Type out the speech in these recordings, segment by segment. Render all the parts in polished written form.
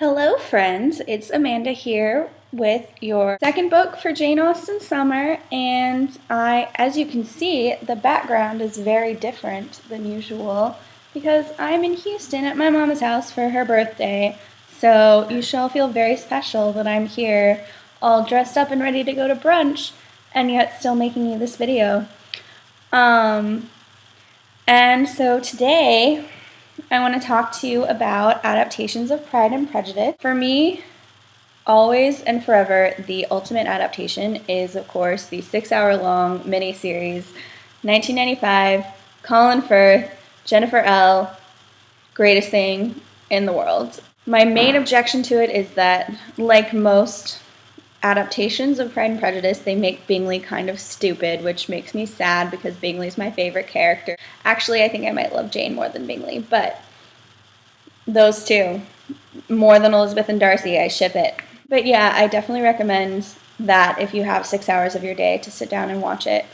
Hello friends, it's Amanda here with your second book for Jane Austen Summer, and as you can see, the background is very different than usual because I'm in Houston at my mama's house for her birthday, so you shall feel very special that I'm here all dressed up and ready to go to brunch and yet still making you this video. And so today I want to talk to you about adaptations of Pride and Prejudice. For me, always and forever, the ultimate adaptation is, of course, the 6-hour-long miniseries, 1995, Colin Firth, Jennifer L., greatest thing in the world. My main objection to it is that, like most adaptations of Pride and Prejudice, they make Bingley kind of stupid, which makes me sad because Bingley's my favorite character. Actually, I think I might love Jane more than Bingley, but those two, more than Elizabeth and Darcy, I ship it. But yeah, I definitely recommend that if you have 6 hours of your day to sit down and watch it,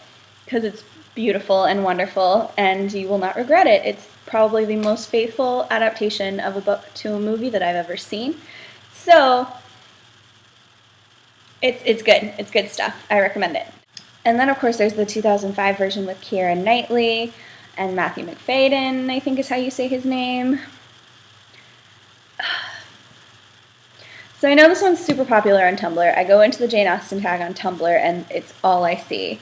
because it's beautiful and wonderful, and you will not regret it. It's probably the most faithful adaptation of a book to a movie that I've ever seen. So it's good. It's good stuff. I recommend it. And then, of course, there's the 2005 version with Keira Knightley and Matthew McFadden, I think is how you say his name. So I know this one's super popular on Tumblr. I go into the Jane Austen tag on Tumblr, and it's all I see.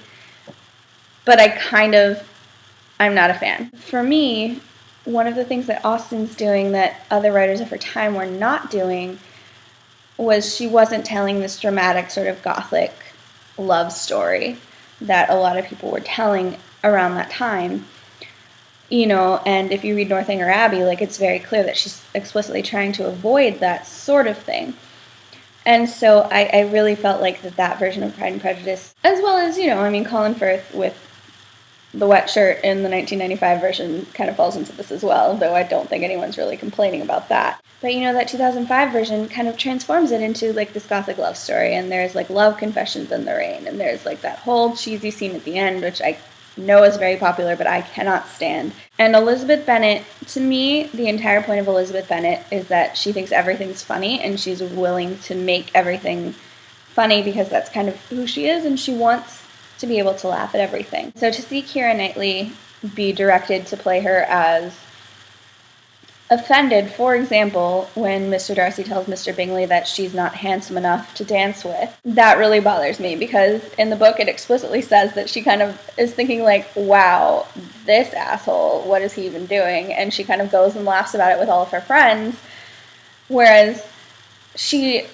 But I'm not a fan. For me, one of the things that Austen's doing that other writers of her time were not doing was she wasn't telling this dramatic sort of gothic love story that a lot of people were telling around that time. You know, and if you read Northanger Abbey, it's very clear that she's explicitly trying to avoid that sort of thing. And so I really felt like that version of Pride and Prejudice, as well as, Colin Firth with the wet shirt in the 1995 version kind of falls into this as well, though I don't think anyone's really complaining about that. But that 2005 version kind of transforms it into this gothic love story, and there's love confessions in the rain, and there's that whole cheesy scene at the end, which I know is very popular, but I cannot stand. And Elizabeth Bennet, to me, the entire point of Elizabeth Bennet is that she thinks everything's funny, and she's willing to make everything funny because that's kind of who she is, and she wants to be able to laugh at everything. So to see Keira Knightley be directed to play her as offended, for example, when Mr. Darcy tells Mr. Bingley that she's not handsome enough to dance with, that really bothers me because in the book it explicitly says that she kind of is thinking wow, this asshole, what is he even doing? And she kind of goes and laughs about it with all of her friends, whereas she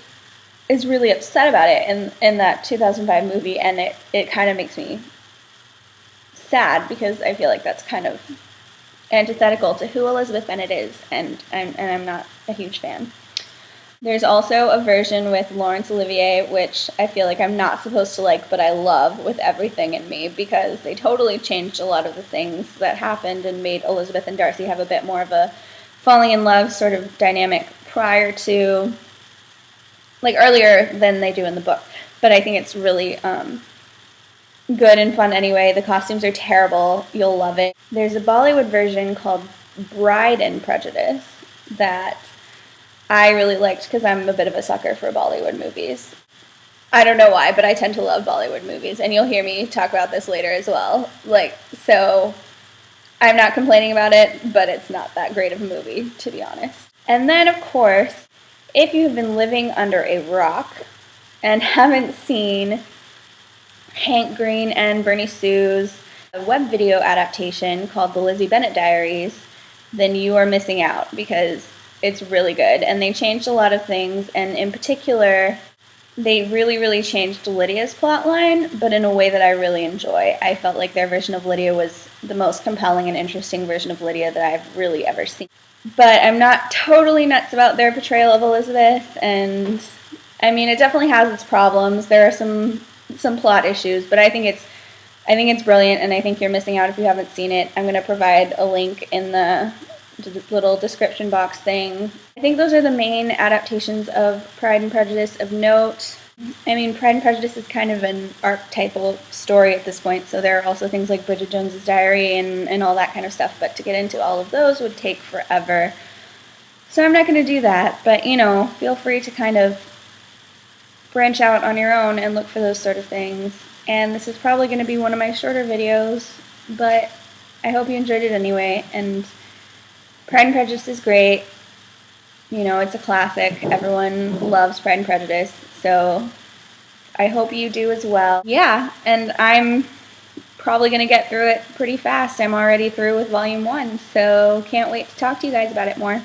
is really upset about it in that 2005 movie, and it kind of makes me sad because I feel like that's kind of antithetical to who Elizabeth Bennet is, and I'm not a huge fan. There's also a version with Laurence Olivier, which I feel like I'm not supposed to like, but I love with everything in me because they totally changed a lot of the things that happened and made Elizabeth and Darcy have a bit more of a falling in love sort of dynamic prior to, earlier than they do in the book. But I think it's really good and fun anyway. The costumes are terrible. You'll love it. There's a Bollywood version called Pride and Prejudice that I really liked because I'm a bit of a sucker for Bollywood movies. I don't know why, but I tend to love Bollywood movies, and you'll hear me talk about this later as well. So I'm not complaining about it, but it's not that great of a movie, to be honest. And then, of course, if you have been living under a rock and haven't seen Hank Green and Bernie Sue's web video adaptation called The Lizzie Bennet Diaries, then you are missing out because it's really good. And they changed a lot of things, and in particular, they really, really changed Lydia's plotline, but in a way that I really enjoy. I felt like their version of Lydia was the most compelling and interesting version of Lydia that I've really ever seen. But I'm not totally nuts about their portrayal of Elizabeth, and it definitely has its problems. There are some plot issues, but I think it's brilliant, and I think you're missing out if you haven't seen it. I'm going to provide a link in the little description box thing. I think those are the main adaptations of Pride and Prejudice of note. Pride and Prejudice is kind of an archetypal story at this point, so there are also things like Bridget Jones's Diary and all that kind of stuff, but to get into all of those would take forever. So I'm not going to do that, but, you know, feel free to kind of branch out on your own and look for those sort of things. And this is probably going to be one of my shorter videos, but I hope you enjoyed it anyway. And Pride and Prejudice is great. You know, it's a classic. Everyone loves Pride and Prejudice, so I hope you do as well. Yeah, and I'm probably going to get through it pretty fast. I'm already through with Volume 1, so can't wait to talk to you guys about it more.